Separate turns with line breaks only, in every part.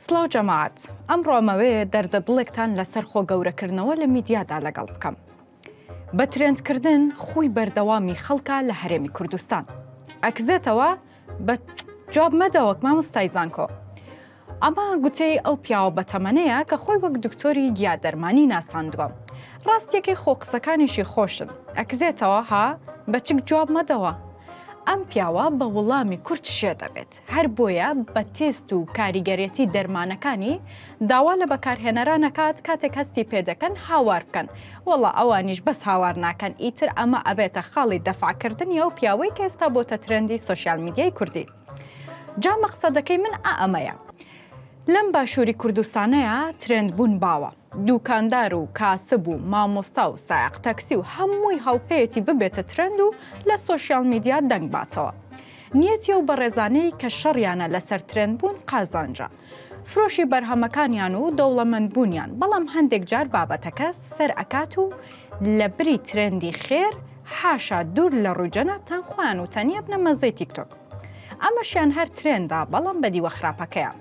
سڵاو جەماعەت، ئەمڕۆ ئەمەوەیە دەردەدڵێکتان لەسەر خۆ گەورەکردنەوە لە میدیادا لەگەڵ بکەم. بە ترێندکردن خۆی بەردەوامی خەڵکە لە هەرێمی کوردستان. ئەکزێتەوە بە جواب مەدەوەک مامۆستای زانکۆ. ئەمە گوتەی ئەو پیاوە بەتەمەنەیە کە خۆی وەک دکتۆری گیا دەرمانی ناساندووە. ڕاستیەکەی خۆ قسەکانیشی خۆشن. ئەکزێتەوە بەچک جواب مەدەوە. ئەم پیاوە بە وەڵامی کورد شێ دەبێت. هەر بۆیە بە تێست و کاریگەرێتی دەرمانەکانی داوا لە بەکارهێنەران نەکات کاتێک هەستی پێدەکەن هاوار بکەن. وەڵا ئەوانیش بەس هاوار ناکەن ئیتر ئەمە ئەبێتە خاڵی دەفاعکردنی ئەو پیاوەی کە ئێستا بۆتە ترەندی سۆشیال میدیای کوردی. جا مەقسەدەکەی من ئەمەیە. لەم باشووری کوردستانەیە ترێندبوون باوە. دوکاندار و کاسب و مامۆستا و سایق تەکسی و هەمووی هەڵپەیەتی ببێتە ترند و لە سۆشیال میدیا دەنگ باتەوە. نیەتی و بەڕێزانەی کە شەڕیانە لەسەر ترێندبوون قازانجە. فرۆشی بەرهەمەکانیان و دەوڵەمەندبوونیان، بەڵام هەندێک جار بابەتەکە سەر ئەکات و لە بری ترێندی خێر حاشا دوور لە ڕووجەنابتان خۆیان و تەنیا بنە مەزەی تیکتۆک. ئەمەشیان هەر ترێندا بەڵام بەدیوە خراپەکەیە.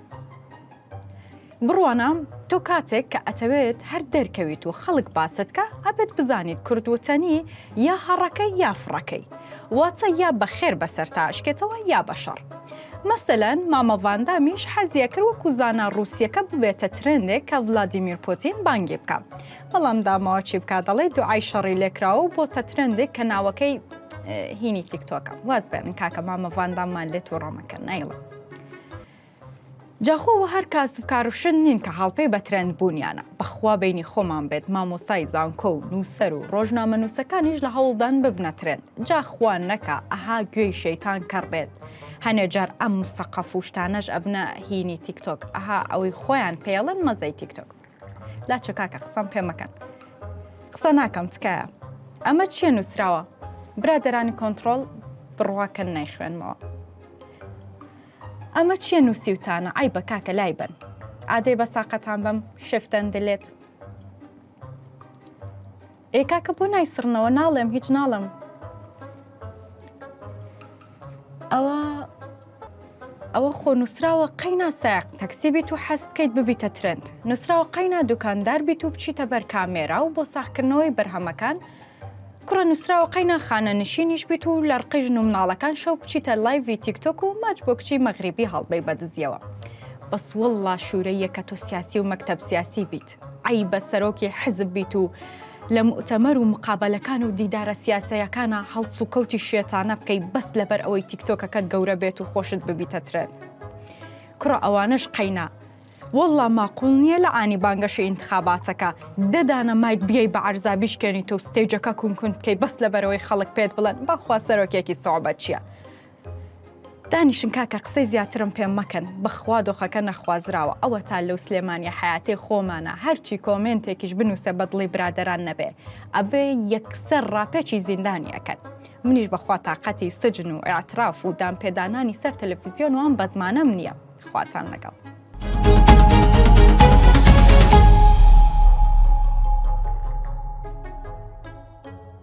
بڕوانە تۆ کاتێک کە ئەتەوێت هەر دەرکەویت و خەڵک باستکە ئەبێت بزانیت کوردوتەنی یا هەڕەکەی یا فڕەکەی، واتە یا بە خێر بەسەر تاشکێتەوە یا بە شەڕ. مەسەلەن مامە ڤاندامیش حەزیە کرد وەکو زانا ڕووسیەکە ببێتە ترێندێک کە ڤلادیمیر پوتین بانگی بکە. بەڵام داماوە چی بکات دەڵێ دوعای شەڕی لێکراوە و بۆتە ترێندێک کە ناوەکەی هینی تیکتۆکە. واز بێن کاکە مامە ڤانداممان لێت و ڕۆمەکە نایڵە. جاخۆوە هەر کاسبکاروشن نین کە هەڵپەی بە ترێند بوونیانە. بەخوا بینی خۆمان بێت مامۆستای زانکۆ و نووسەر و ڕۆژنامە نووسەکانیش لە هەوڵدان ببنە ترێند. جاخوا نەکە ئەها گوێی شەیتان کەڕبێت. هەنێ جار ئەم موسەقەف و شتانەش ئەبنە هینی تیکتۆک. ئەها ئەوەی خۆیان پێڵن مەزەی تیکتۆک. لاچە کاکە قسەم پێ مەکەن. قسە ناکەم تکایە. ئەمە چیە نووسراوە؟ برادەرانی کۆنتڕۆڵ بڕواکە نایخوێنمەوە. ئەمە چیە نووسیوتانە؟ ئای بە کاکە لای بن. ئادەی بە ساقەتان بەم شفتەن دلێت. ئێ کاکە بۆ نایسڕنەوە ناڵێم هیچ ناڵم. ئەوە خۆ نووسراوە قەینا سایق تەکسی بیت و حەست بکەیت ببیتە ترند. نووسراوە قەینا دوکاندار بیت و بچیتە بەر کامێرا و بۆ ساختکردنەوەی بەرهەمەکان. کوڕە نووسراوە قەینا خانە نشینیش بیت و لە ڕقیژن و مناڵەکان شەو بچیتە لایڤی تیکتۆک و ماچ بۆ کچی مەغریبی هەڵبەی بەدزیەوە. بەس وەڵڵا شوورەیە کە تۆ سیاسی و مەکتەب سیاسی بیت. ئەی بە سەرۆکی حزب بیت و لە موتەمەر و مقابلەکان و دیدارە سیاسەیەکانە هەڵس و کەوتی شێتانە بکەی بەس لەبەر ئەوەی تیکتۆکەکەت گەورە بێت و خۆشت ببیتە ترند. کوڕە ئەوانش قەینا. وەڵڵا ماقوڵ نییە لە ئانی بانگەشی ئینتخاباتەکە دەدانە مایک بیەی بە عەرزابی شکێنیتە و ستێجەکە کونکون بکەی بەس لەبەرەوەی خەڵک پێت بڵێن بەخوا سەرۆکێکی سۆعبەت چییە. دانیشن کاکە قسەی زیاترم پێم مەکەن. بەخوا دۆخەکە نەخوازراوە. ئەوە تا لەو سلێمانی حیاتی خۆمانە هەرچی کۆمنتێکیش بنووسە بەدڵی برادەران نەبێ. ئەبێ یەکسەر ڕاپێکی زیندانیەکەن. منیش بەخوا تااقەتی سجن و ئاعتراف و دامپێدانانی سەر تەلەڤیزیۆن وان بە زمانەم نییە. خواتان لەگەڵ.